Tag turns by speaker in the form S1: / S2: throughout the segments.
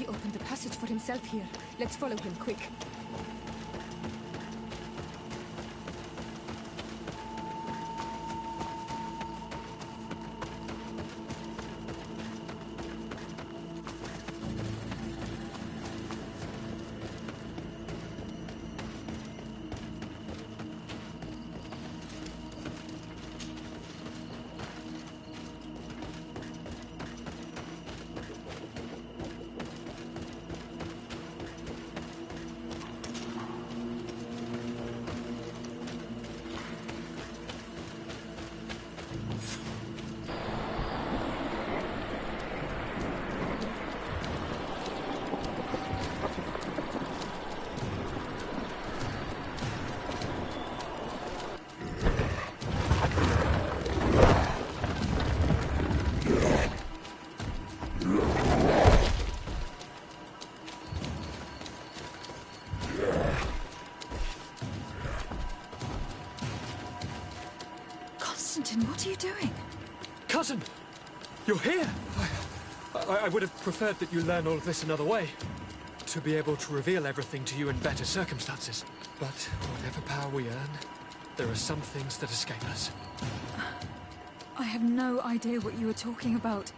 S1: He opened the passage for himself here. Let's follow him, quick.
S2: What are you doing?
S3: Cousin! You're here! I would have preferred that you learn all of this another way. To be able to reveal everything to you in better circumstances. But whatever power we earn, there are some things that escape us.
S2: I have no idea what you were talking about.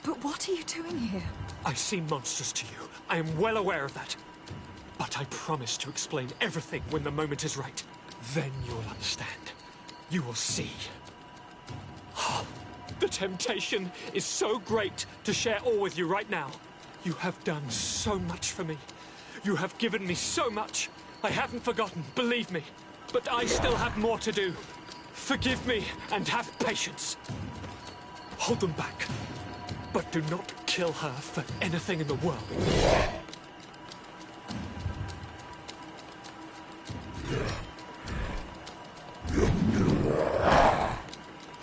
S2: But what are you doing here?
S3: I seem monstrous to you. I am well aware of that. But I promise to explain everything when the moment is right. Then you'll understand. You will see. The temptation is so great to share all with you right now. You have done so much for me. You have given me so much. I haven't forgotten, believe me. But I still have more to do. Forgive me and have patience. Hold them back. But do not kill her for anything in the world.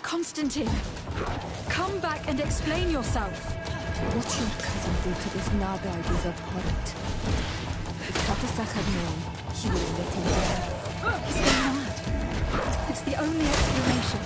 S2: Constantine, come back and explain yourself.
S1: What your cousin did to this Naga is abhorrent. If Katasak had known, he would have let him die.
S2: He's gone mad. It's the only explanation.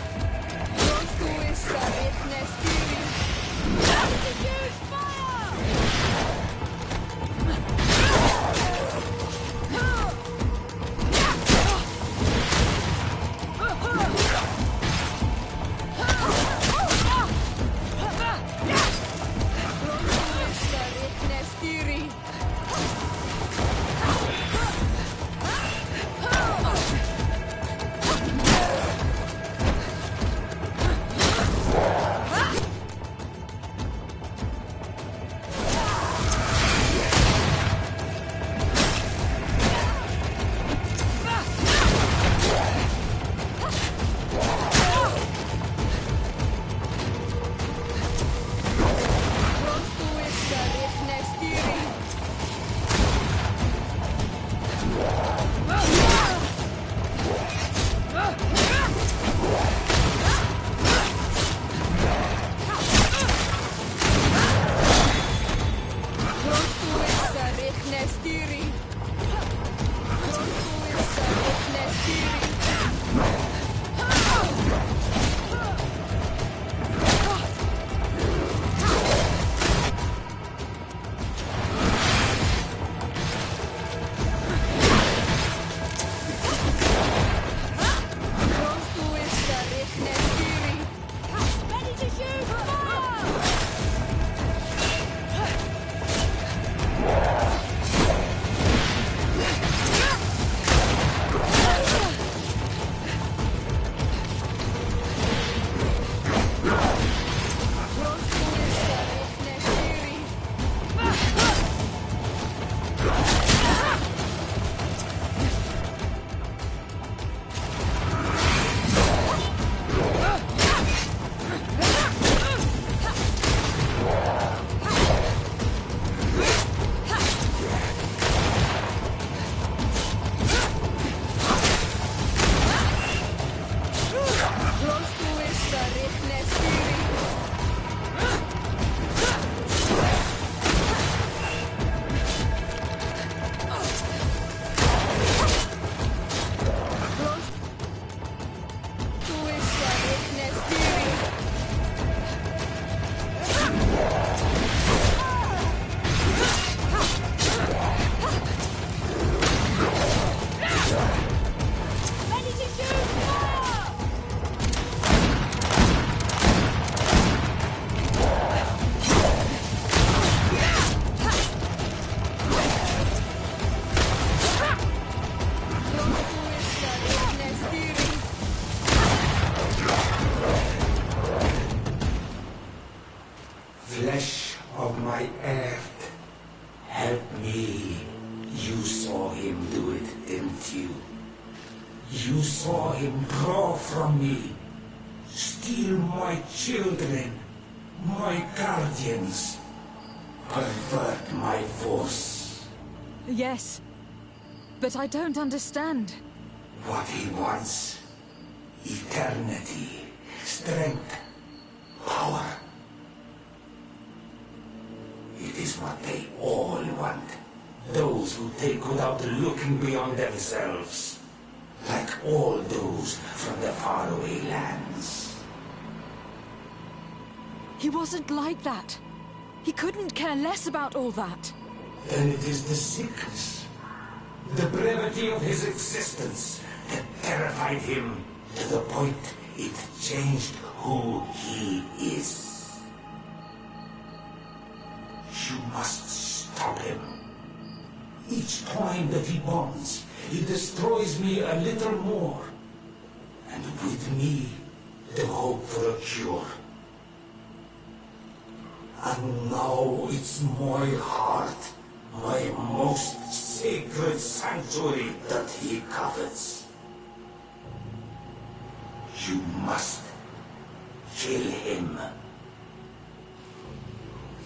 S4: kill my children, my guardians, pervert my force.
S2: Yes, but I don't understand.
S4: What he wants, eternity, strength, power. It is what they all want. Those who take without looking beyond themselves. Like all those from the faraway lands.
S2: He wasn't like that. He couldn't care less about all that.
S4: Then it is the sickness, the brevity of his existence that terrified him to the point it changed who he is. You must stop him. Each time that he bonds, he destroys me a little more. And with me, the hope for a cure. And now it's my heart, my most sacred sanctuary that he covets. You must kill him.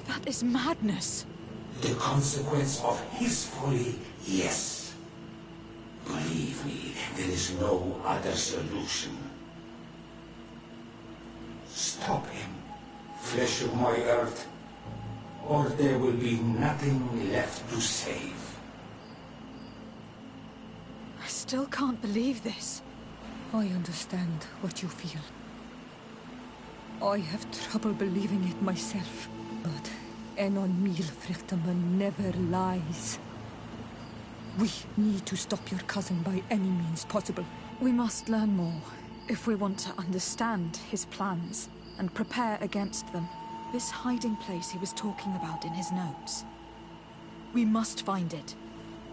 S2: That is madness.
S4: The consequence of his folly, yes. Believe me, there is no other solution. Stop him, flesh of my earth, or there will be nothing left to save.
S2: I still can't believe this.
S1: I understand what you feel. I have trouble believing it myself, but Enon Mílfrechtaman never lies. We need to stop your cousin by any means possible.
S2: We must learn more if we want to understand his plans and prepare against them. This hiding place he was talking about in his notes. We must find it.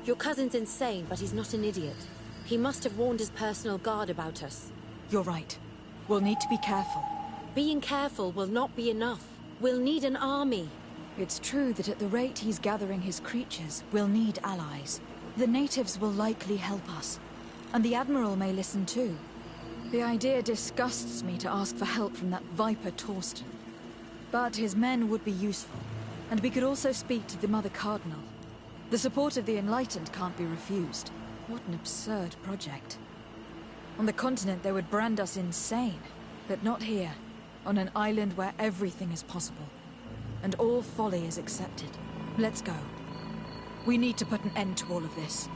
S5: Your cousin's insane, but he's not an idiot. He must have warned his personal guard about us.
S2: You're right. We'll need to be careful.
S5: Being careful will not be enough. We'll need an army.
S2: It's true that at the rate he's gathering his creatures, we'll need allies. The natives will likely help us. And the Admiral may listen too. The idea disgusts me to ask for help from that Viper Torsten. But his men would be useful. And we could also speak to the Mother Cardinal. The support of the Enlightened can't be refused. What an absurd project. On the continent they would brand us insane. But not here. On an island where everything is possible. And all folly is accepted. Let's go. We need to put an end to all of this.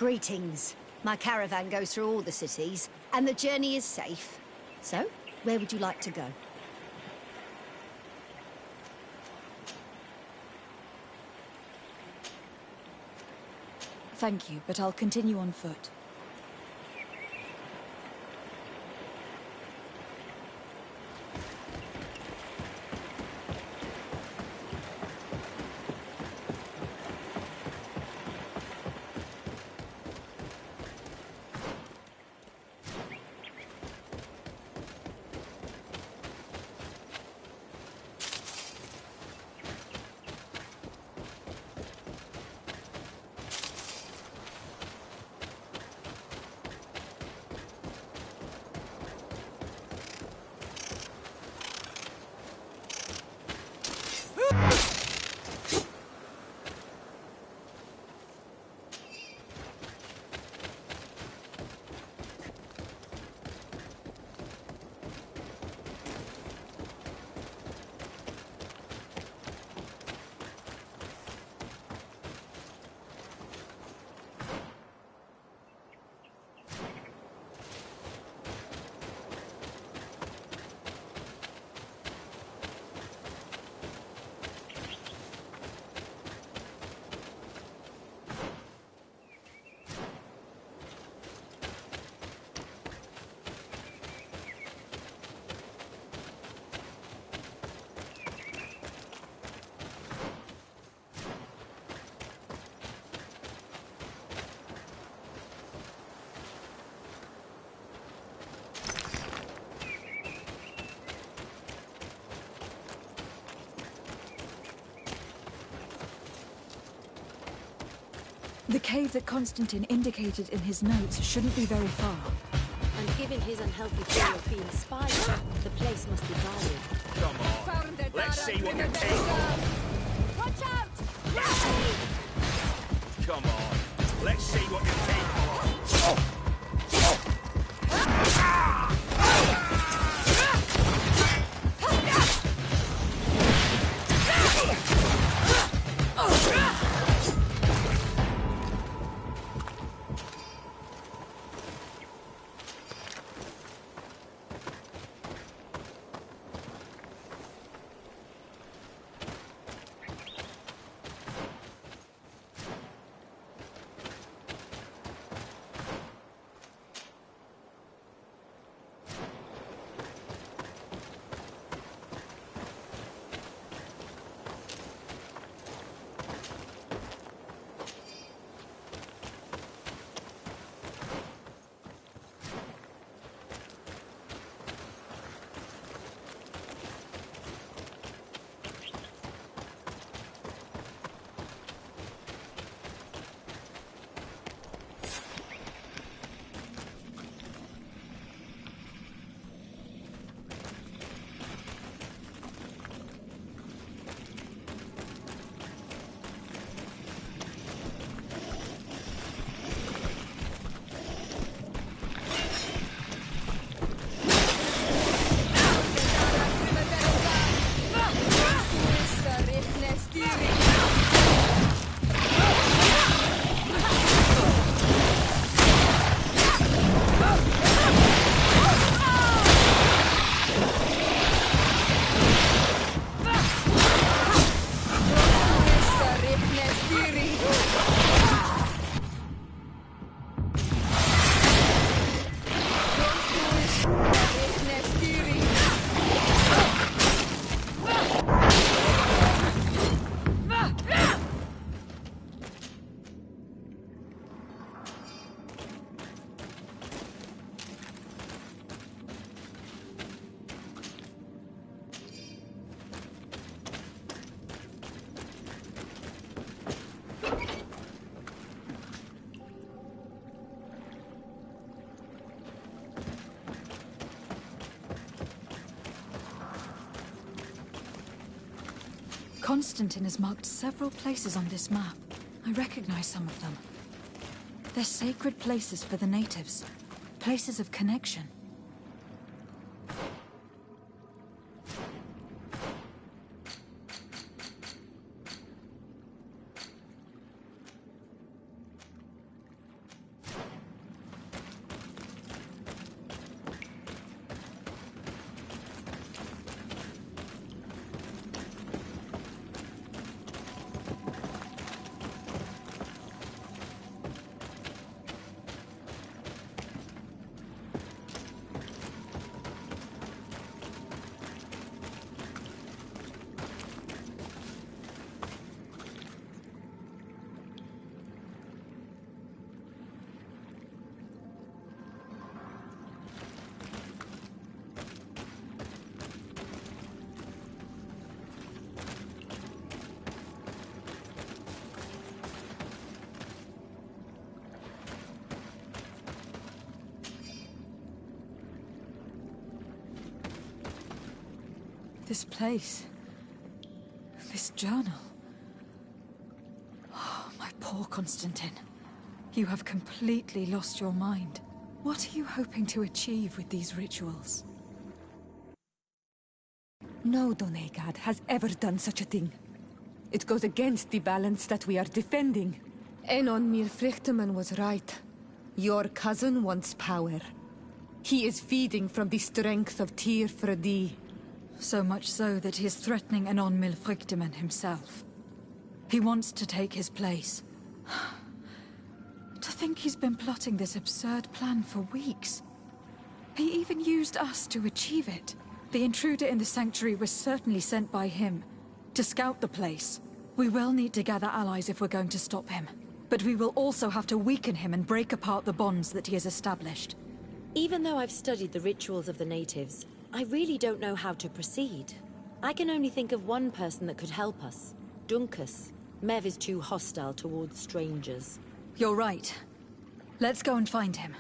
S6: Greetings. My caravan goes through all the cities, and the journey is safe. So, where would you like to go?
S2: Thank you, but I'll continue on foot. The cave that Constantine indicated in his notes shouldn't be very far.
S5: And given his unhealthy fear of being spied on, the place must be guarded.
S7: Come on. Let's see what you take.
S5: Watch out!
S7: Come on. Let's see what you take.
S2: Constantine has marked several places on this map. I recognize some of them. They're sacred places for the natives. Places of connection. This place. This journal. Oh, my poor Constantine. You have completely lost your mind. What are you hoping to achieve with these rituals?
S1: No Doneigad has ever done such a thing. It goes against the balance that we are defending. Enon Mir Frichtemann was right. Your cousin wants power. He is feeding from the strength of Tyr Fredi.
S2: So much so that he is threatening Enon Mir Frichtemann himself. He wants to take his place. To think he's been plotting this absurd plan for weeks. He even used us to achieve it. The intruder in the sanctuary was certainly sent by him to scout the place. We will need to gather allies if we're going to stop him. But we will also have to weaken him and break apart the bonds that he has established.
S5: Even though I've studied the rituals of the natives, I really don't know how to proceed. I can only think of one person that could help us. Dunkus. Mev is too hostile towards strangers.
S2: You're right. Let's go and find him.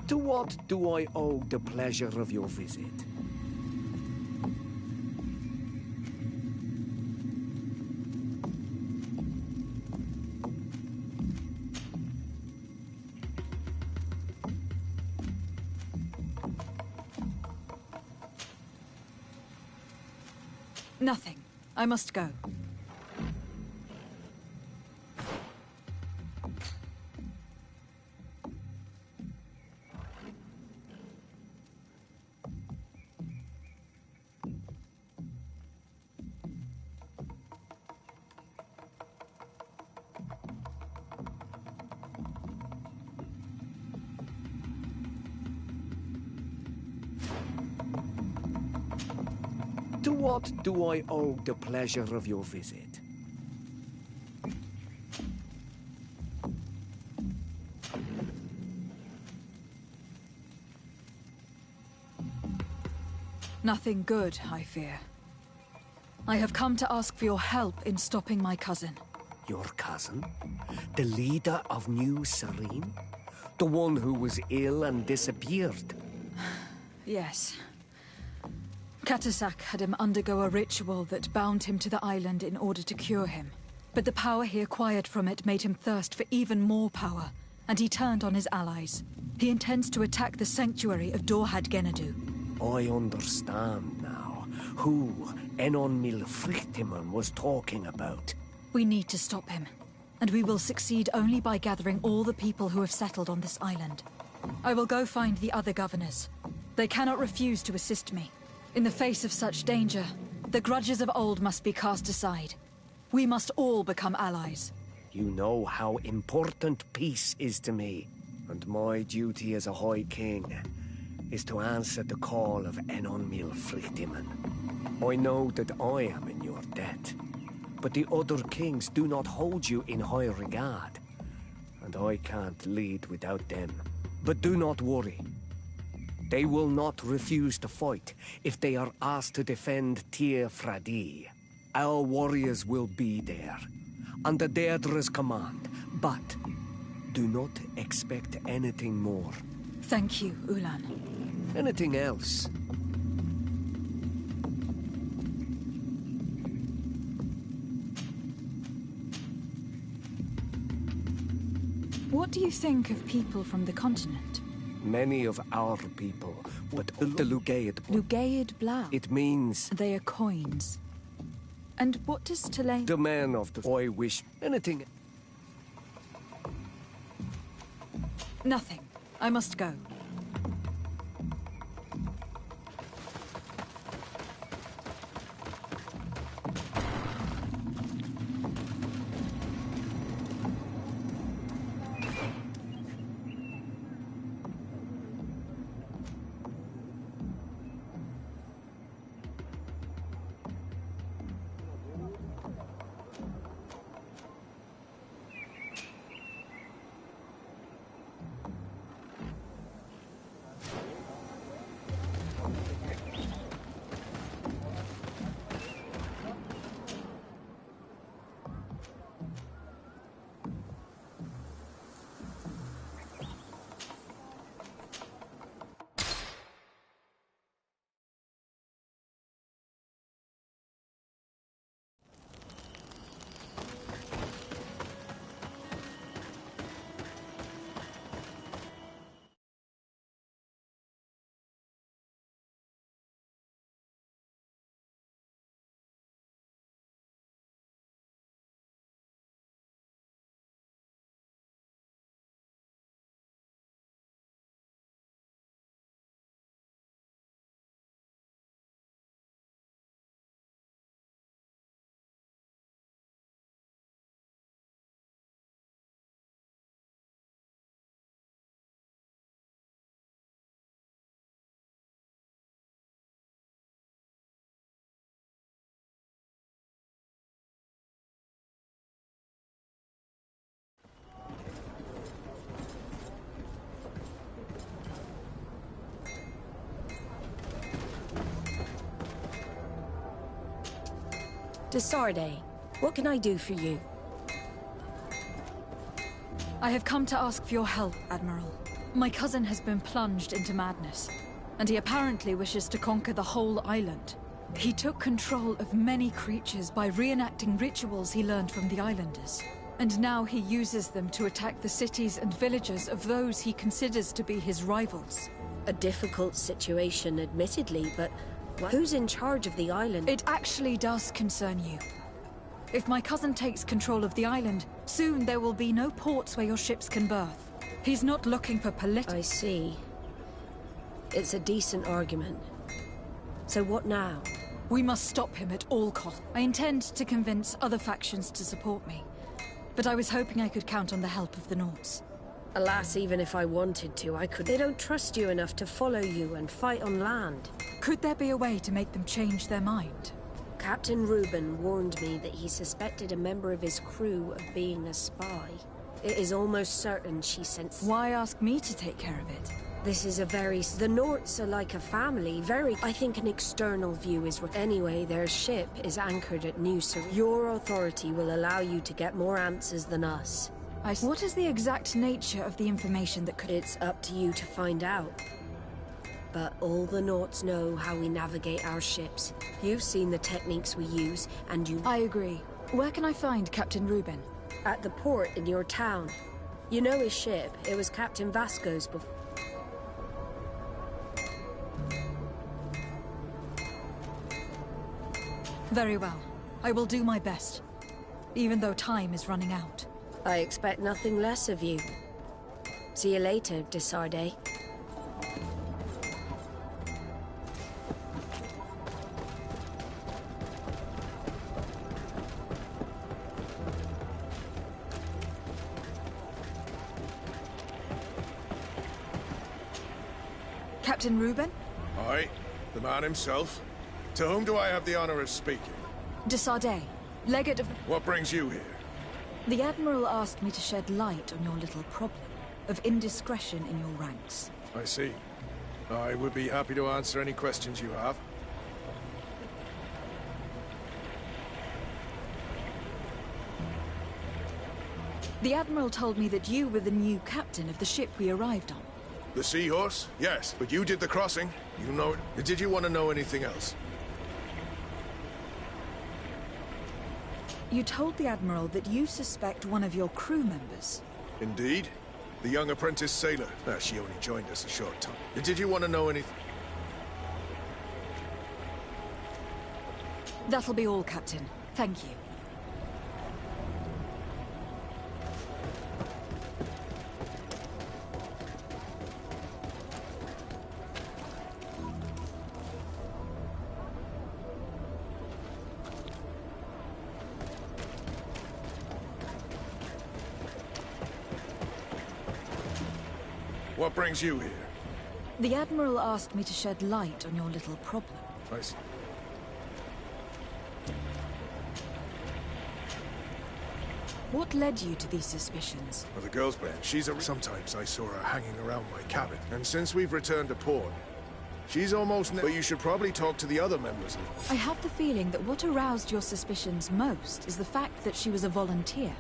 S8: To what do I owe the pleasure of your visit?
S2: Nothing. I must go.
S8: To what do I owe the pleasure of your visit?
S2: Nothing good, I fear. I have come to ask for your help in stopping my cousin.
S8: Your cousin? The leader of New Serene? The one who was ill and disappeared?
S2: Yes. Katasak had him undergo a ritual that bound him to the island in order to cure him. But the power he acquired from it made him thirst for even more power, and he turned on his allies. He intends to attack the sanctuary of Dorhad Genadu.
S8: I understand now who Enon Milfrictiman was talking about.
S2: We need to stop him, and we will succeed only by gathering all the people who have settled on this island. I will go find the other governors. They cannot refuse to assist me. In the face of such danger, the grudges of old must be cast aside. We must all become allies.
S8: You know how important peace is to me, and my duty as a High King is to answer the call of Enon Milfrictiman. I know that I am in your debt, but the other kings do not hold you in high regard, and I can't lead without them. But do not worry. They will not refuse to fight if they are asked to defend Tir Fradi. Our warriors will be there, under Deirdre's command, but do not expect anything more.
S2: Thank you, Ulan.
S8: Anything else?
S2: What do you think of people from the continent?
S8: Many of our people, but the Lugaid.
S2: Lugaid Blau.
S8: It means
S2: They are coins. And what does Tulane...
S8: the man of the... I wish anything...
S2: Nothing. I must go.
S9: Desarde, what can I do for you?
S2: I have come to ask for your help, Admiral. My cousin has been plunged into madness, and he apparently wishes to conquer the whole island. He took control of many creatures by reenacting rituals he learned from the islanders. And now he uses them to attack the cities and villages of those he considers to be his rivals.
S9: A difficult situation, admittedly, but who's in charge of the island?
S2: It actually does concern you. If my cousin takes control of the island, soon there will be no ports where your ships can berth. He's not looking for
S9: I see. It's a decent argument. So what now?
S2: We must stop him at all costs. I intend to convince other factions to support me, but I was hoping I could count on the help of the Nauts.
S9: Alas, even if I wanted to, I could. They don't trust you enough to follow you and fight on land.
S2: Could there be a way to make them change their mind?
S9: Captain Reuben warned me that he suspected a member of his crew of being a spy. It is almost certain she sent...
S2: Why ask me to take care of it?
S9: This is a very... The Norts are like a family, very... I think an external view is... Anyway, their ship is anchored at New Ser... Your authority will allow you to get more answers than us.
S2: What is the exact nature of the information that could...
S9: It's up to you to find out. But all the Norts know how we navigate our ships. You've seen the techniques we use, and you...
S2: I agree. Where can I find Captain Reuben?
S9: At the port in your town. You know his ship. It was Captain Vasco's before.
S2: Very well. I will do my best, even though time is running out.
S9: I expect nothing less of you. See you later, de Sardet.
S2: Captain Reuben?
S10: Aye, the man himself. To whom do I have the honor of speaking?
S2: De Sardet, legate of...
S10: What brings you here?
S2: The Admiral asked me to shed light on your little problem of indiscretion in your ranks.
S10: I see. I would be happy to answer any questions you have.
S2: The Admiral told me that you were the new captain of the ship we arrived on.
S10: The Seahorse? Yes, but you did the crossing. You know it. Did you want to know anything else?
S2: You told the Admiral that you suspect one of your crew members.
S10: Indeed. The young apprentice sailor. She only joined us a short time. Did you want to know anything?
S2: That'll be all, Captain. Thank you.
S10: What brings you here?
S2: The Admiral asked me to shed light on your little problem.
S10: I see.
S2: What led you to these suspicions?
S10: Well, the girl's been. Sometimes I saw her hanging around my cabin. And since we've returned to port, she's almost... But you should probably talk to the other members.
S2: I have the feeling that what aroused your suspicions most is the fact that she was a volunteer.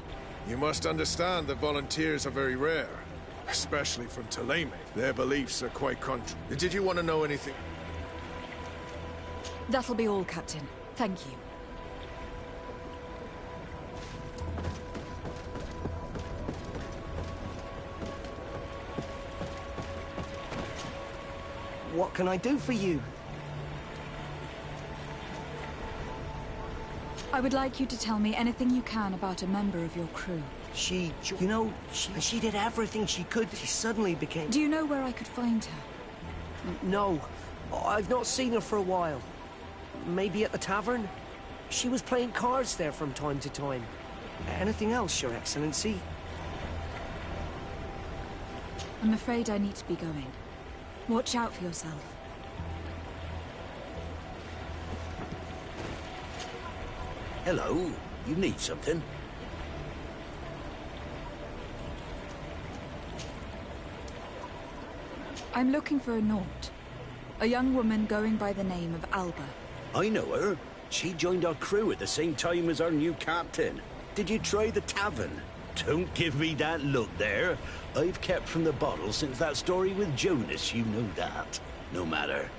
S10: You must understand that volunteers are very rare. Especially from Thélème. Their beliefs are quite contrary. Did you want to know anything?
S2: That'll be all, Captain. Thank you.
S8: What can I do for you?
S2: I would like you to tell me anything you can about a member of your crew.
S8: She did everything she could. She suddenly became...
S2: Do you know where I could find her?
S8: No. I've not seen her for a while. Maybe at the tavern? She was playing cards there from time to time. Anything else, Your Excellency?
S2: I'm afraid I need to be going. Watch out for yourself.
S7: Hello. You need something?
S2: I'm looking for a Naut. A young woman going by the name of Alba.
S7: I know her. She joined our crew at the same time as our new captain. Did you try the tavern? Don't give me that look there. I've kept from the bottle since that story with Jonas, you know that. No matter.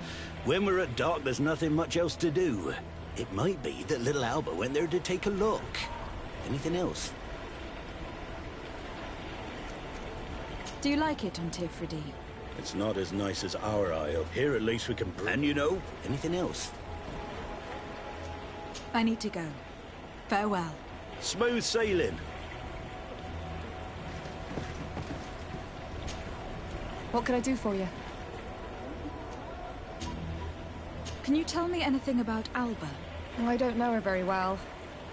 S7: When we're at dock, there's nothing much else to do. It might be that little Alba went there to take a look. Anything else?
S2: Do you like it on Tifredi?
S7: It's not as nice as our isle. Here at least we can... And you know, anything else?
S2: I need to go. Farewell.
S7: Smooth sailing.
S2: What can I do for you? Can you tell me anything about Alba?
S11: I don't know her very well.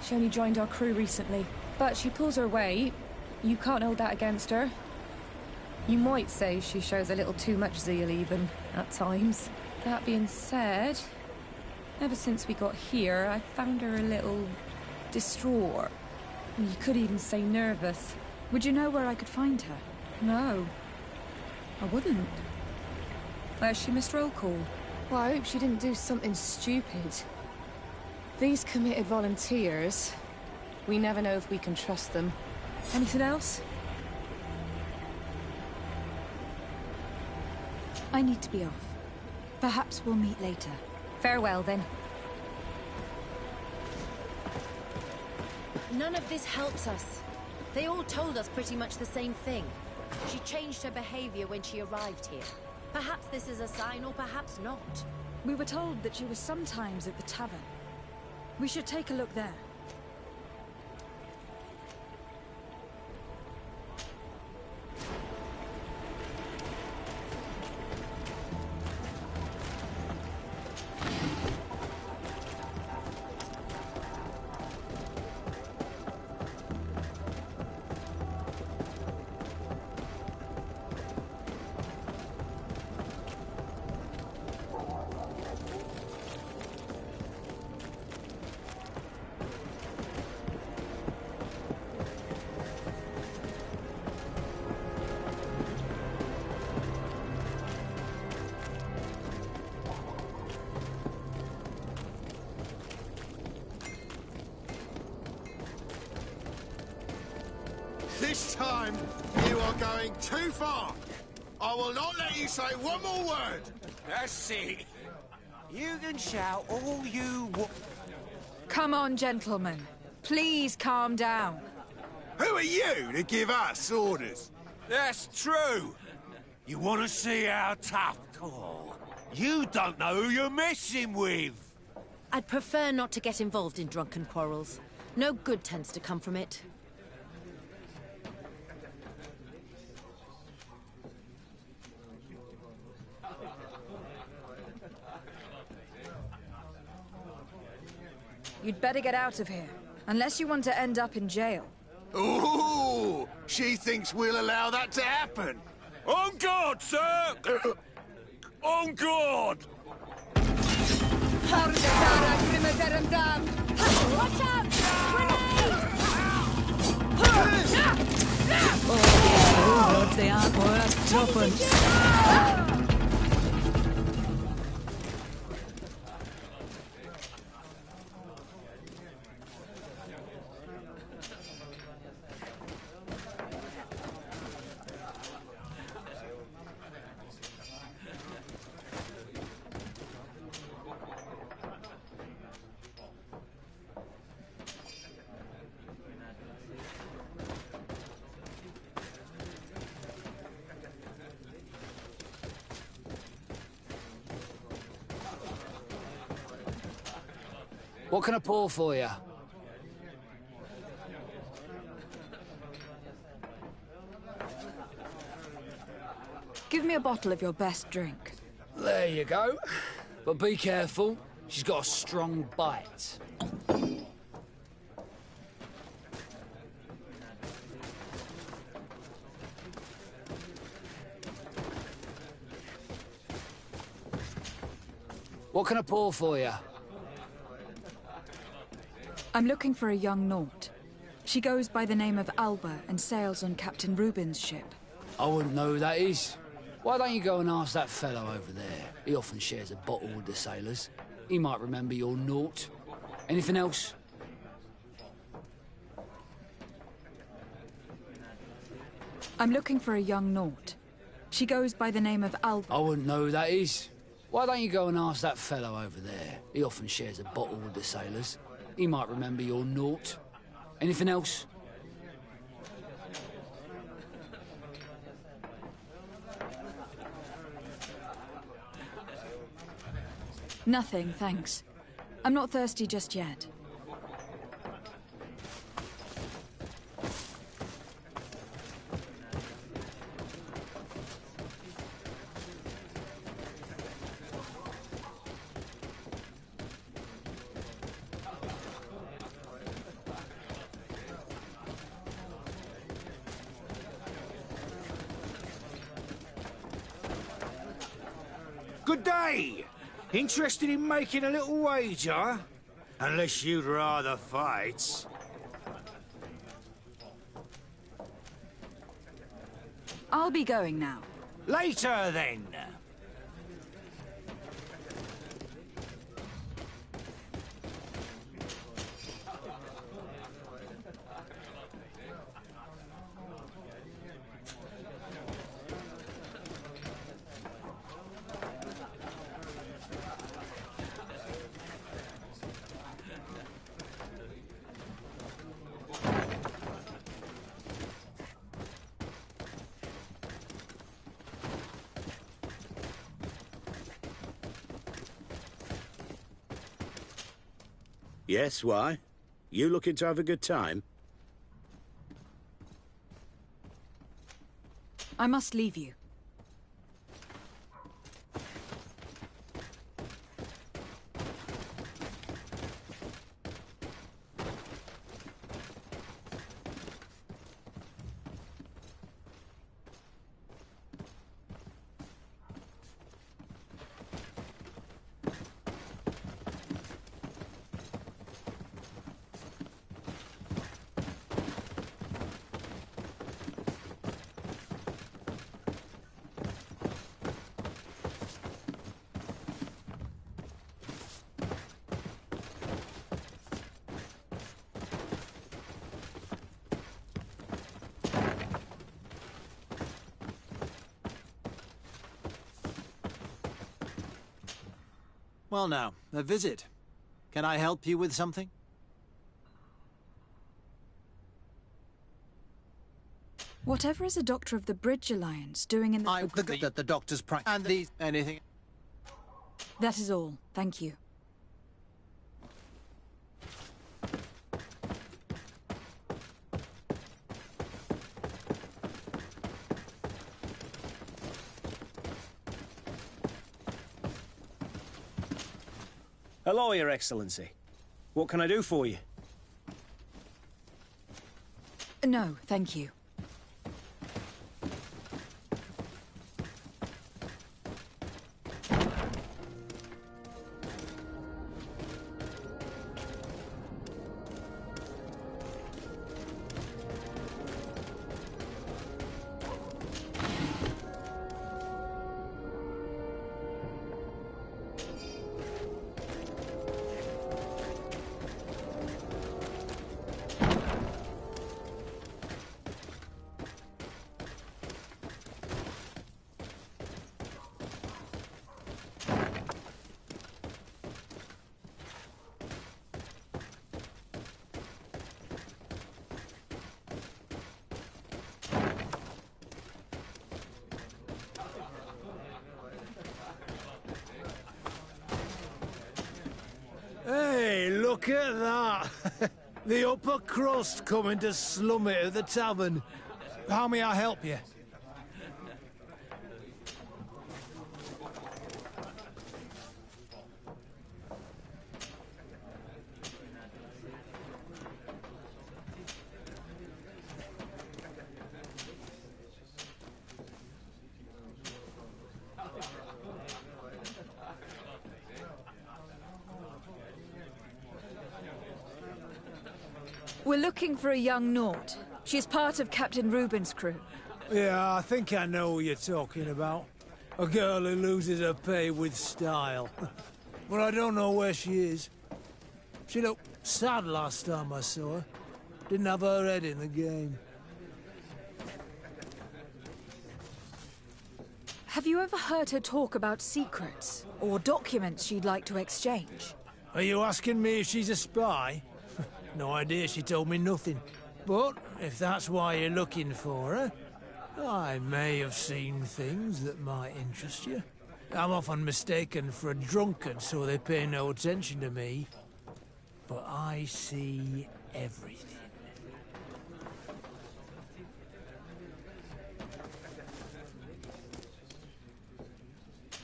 S11: She only joined our crew recently. But she pulls her weight. You can't hold that against her. You might say she shows a little too much zeal even, at times. That being said, ever since we got here, I found her a little... distraught. You could even say nervous.
S2: Would you know where I could find her?
S11: No. I wouldn't. Has she missed roll call? Well, I hope she didn't do something stupid. These committed volunteers, we never know if we can trust them. Anything else?
S2: I need to be off. Perhaps we'll meet later.
S11: Farewell, then.
S5: None of this helps us. They all told us pretty much the same thing. She changed her behavior when she arrived here. Perhaps this is a sign, or perhaps not.
S2: We were told that she was sometimes at the tavern. We should take a look there.
S10: This time, you are going too far. I will not let you say one more word.
S12: That's it. You can shout all you want.
S2: Come on, gentlemen. Please calm down.
S10: Who are you to give us orders?
S12: That's true. You want to see how tough? Oh, you don't know who you're messing with.
S5: I'd prefer not to get involved in drunken quarrels. No good tends to come from it.
S2: You'd better get out of here. Unless you want to end up in jail.
S10: Ooh! She thinks we'll allow that to happen.
S12: On guard, sir! On guard!
S11: Watch out!
S2: Oh, they aren't worth tuppence.
S13: What can I pour for you?
S2: Give me a bottle of your best drink.
S13: There you go. But be careful. She's got a strong bite. What can I pour for you?
S2: I'm looking for a young Naut. She goes by the name of Alba and sails on Captain Rubin's ship.
S13: I wouldn't know who that is. Why don't you go and ask that fellow over there? He often shares a bottle with the sailors. He might remember your Naut. Anything else?
S2: I'm looking for a young Naut. She goes by the name of Al...
S13: I wouldn't know who that is. Why don't you go and ask that fellow over there? He often shares a bottle with the sailors. He might remember your Naut. Anything else?
S2: Nothing, thanks. I'm not thirsty just yet.
S12: Good day! Interested in making a little wager? Unless you'd rather fight.
S2: I'll be going now.
S12: Later, then.
S7: Yes, why? You looking to have a good time?
S2: I must leave you.
S14: Well now, a visit. Can I help you with something?
S2: Whatever is a Doctor of the Bridge Alliance doing in the...
S14: The Doctor's practice. And these... anything?
S2: That is all. Thank you.
S15: Hello, Your Excellency. What can I do for you?
S2: No, thank you.
S12: Hey, look at that! The upper crust coming to slum it at the tavern. How may I help you?
S2: We're looking for a young Naut. She's part of Captain Reuben's crew.
S12: Yeah, I think I know what you're talking about. A girl who loses her pay with style. But I don't know where she is. She looked sad last time I saw her. Didn't have her head in the game.
S2: Have you ever heard her talk about secrets or documents she'd like to exchange?
S12: Are you asking me if she's a spy? No idea, she told me nothing. But if that's why you're looking for her, I may have seen things that might interest you. I'm often mistaken for a drunkard, so they pay no attention to me. But I see everything.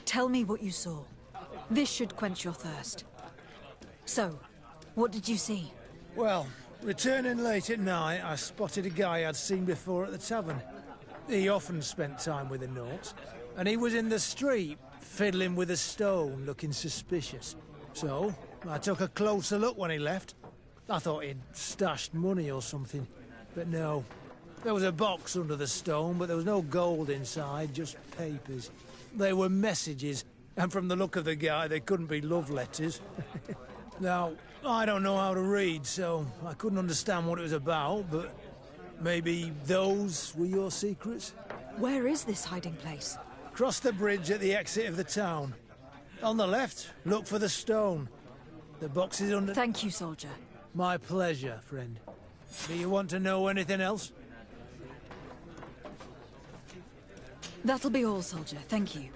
S2: Tell me what you saw. This should quench your thirst. So, what did you see?
S12: Well, returning late at night, I spotted a guy I'd seen before at the tavern. He often spent time with the Norts, and he was in the street, fiddling with a stone, looking suspicious. So, I took a closer look when he left. I thought he'd stashed money or something, but no. There was a box under the stone, but there was no gold inside, just papers. They were messages, and from the look of the guy, they couldn't be love letters. Now, I don't know how to read, so I couldn't understand what it was about, but maybe those were your secrets?
S2: Where is this hiding place?
S12: Cross the bridge at the exit of the town. On the left, look for the stone. The box is under...
S2: Thank you, soldier.
S12: My pleasure, friend. Do you want to know anything else?
S2: That'll be all, soldier. Thank you.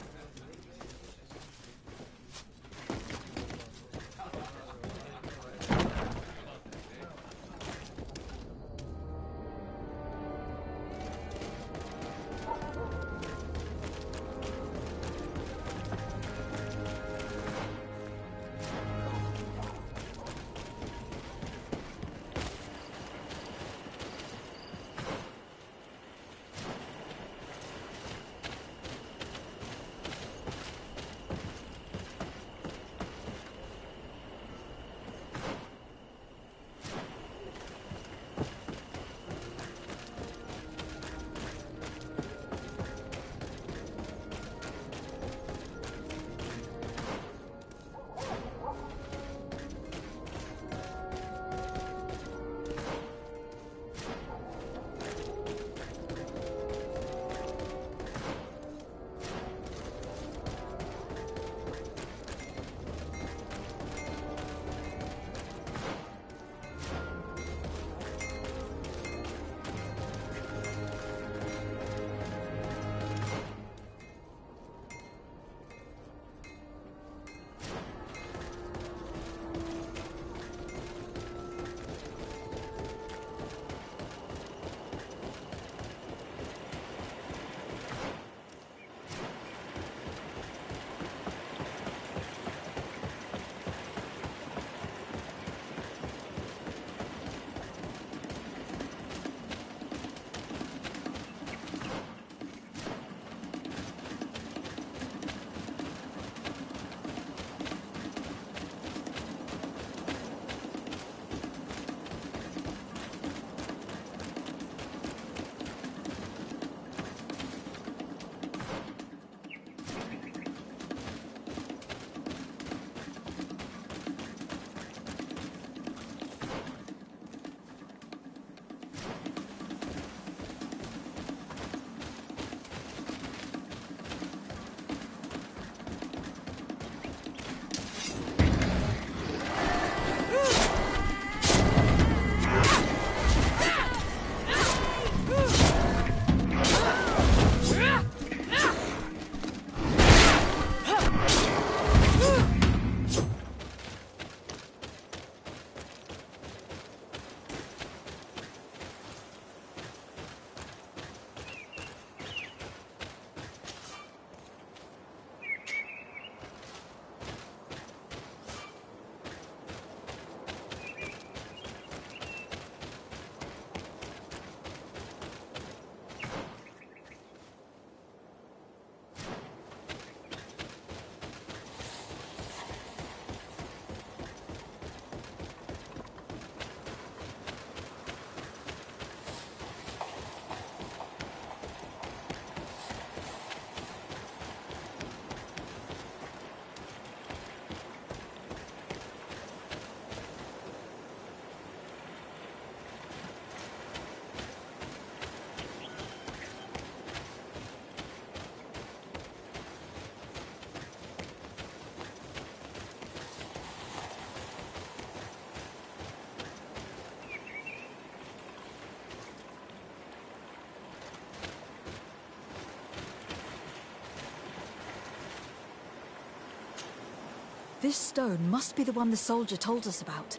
S2: This stone must be the one the soldier told us about.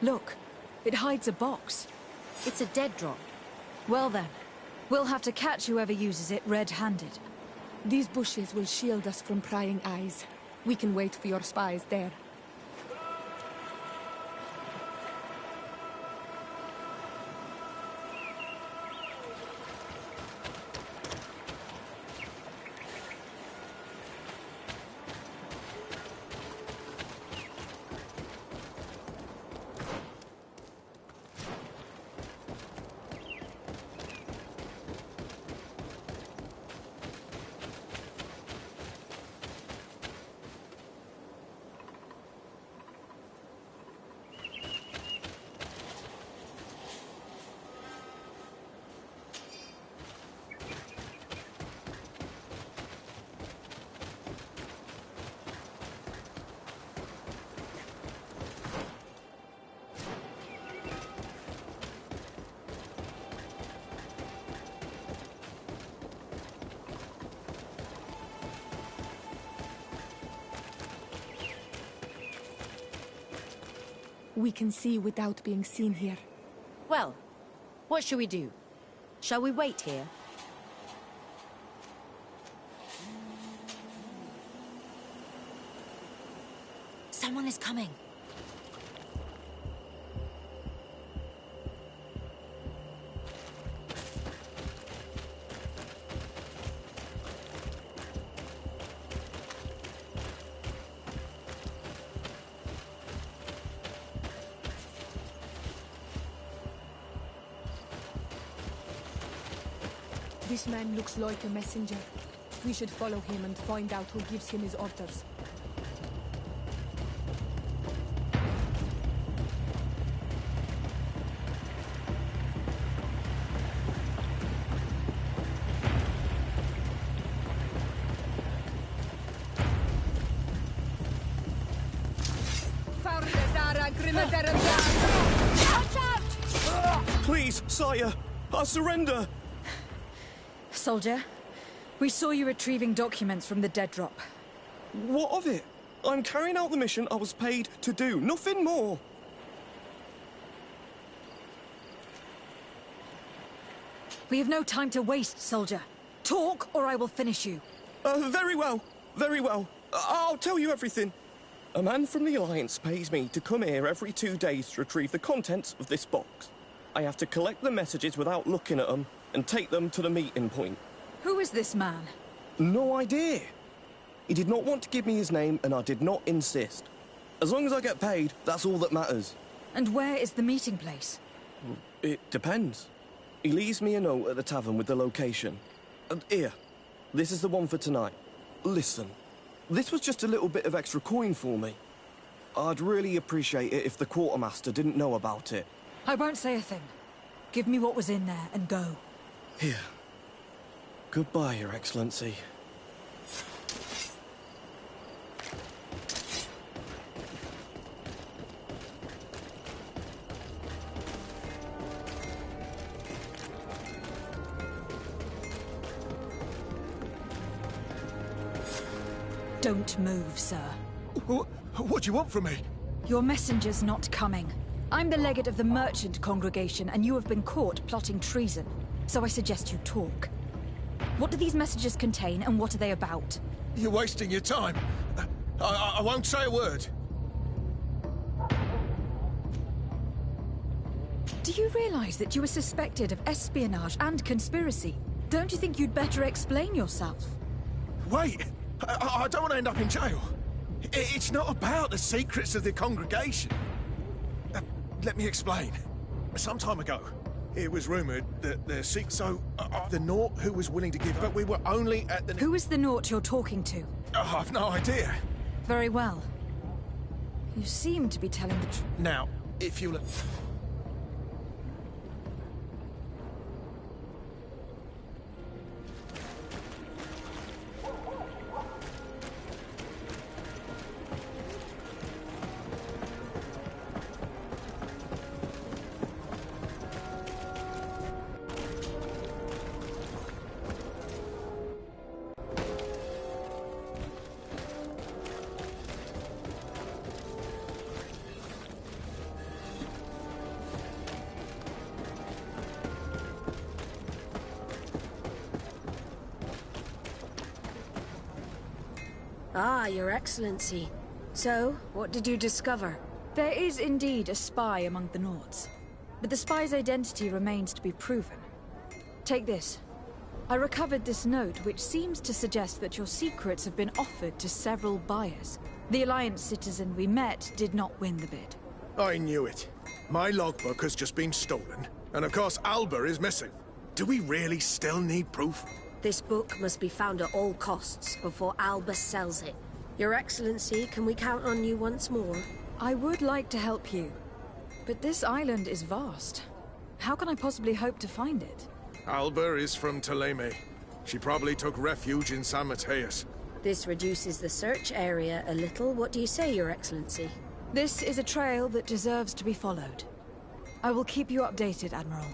S2: Look, it hides a box.
S5: It's a dead drop.
S2: Well then, we'll have to catch whoever uses it red-handed.
S11: These bushes will shield us from prying eyes. We can wait for your spies there. We can see without being seen here.
S5: Well, what shall we do? Shall we wait here? Someone is coming.
S11: This man looks like a messenger. We should follow him and find out who gives him his orders.
S8: Please, sire, I surrender.
S2: Soldier, we saw you retrieving documents from the dead drop.
S8: What of it? I'm carrying out the mission I was paid to do, nothing more.
S2: We have no time to waste, soldier. Talk, or I will finish you.
S8: Very well, very well. I'll tell you everything. A man from the Alliance pays me to come here every 2 days to retrieve the contents of this box. I have to collect the messages without looking at them and take them to the meeting point.
S2: Who is this man?
S8: No idea. He did not want to give me his name, and I did not insist. As long as I get paid, that's all that matters.
S2: And where is the meeting place?
S8: It depends. He leaves me a note at the tavern with the location. And here, this is the one for tonight. Listen, this was just a little bit of extra coin for me. I'd really appreciate it if the quartermaster didn't know about it.
S2: I won't say a thing. Give me what was in there and go.
S8: Here. Goodbye, Your Excellency.
S2: Don't move, sir.
S10: What do you want from me?
S2: Your messenger's not coming. I'm the legate of the merchant congregation, and you have been caught plotting treason. So I suggest you talk. What do these messages contain, and what are they about?
S10: You're wasting your time. I won't say a word.
S2: Do you realize that you are suspected of espionage and conspiracy? Don't you think you'd better explain yourself?
S10: Wait! I don't want to end up in jail. It's not about the secrets of the congregation. Let me explain. Some time ago, it was rumoured that the the Nort who was willing to give, but we were only at the...
S2: Who is the Nort you're talking to?
S10: I've no idea.
S2: Very well. You seem to be telling the truth.
S10: Now, if you'll...
S9: Ah, Your Excellency. So, what did you discover?
S2: There is indeed a spy among the Nords, but the spy's identity remains to be proven. Take this. I recovered this note, which seems to suggest that your secrets have been offered to several buyers. The Alliance citizen we met did not win the bid.
S10: I knew it. My logbook has just been stolen, and of course Alba is missing. Do we really still need proof?
S9: This book must be found at all costs before Alba sells it. Your Excellency, can we count on you once more?
S2: I would like to help you, but this island is vast. How can I possibly hope to find it?
S10: Alba is from Thélème. She probably took refuge in San Mateus.
S9: This reduces the search area a little. What do you say, Your Excellency?
S2: This is a trail that deserves to be followed. I will keep you updated, Admiral.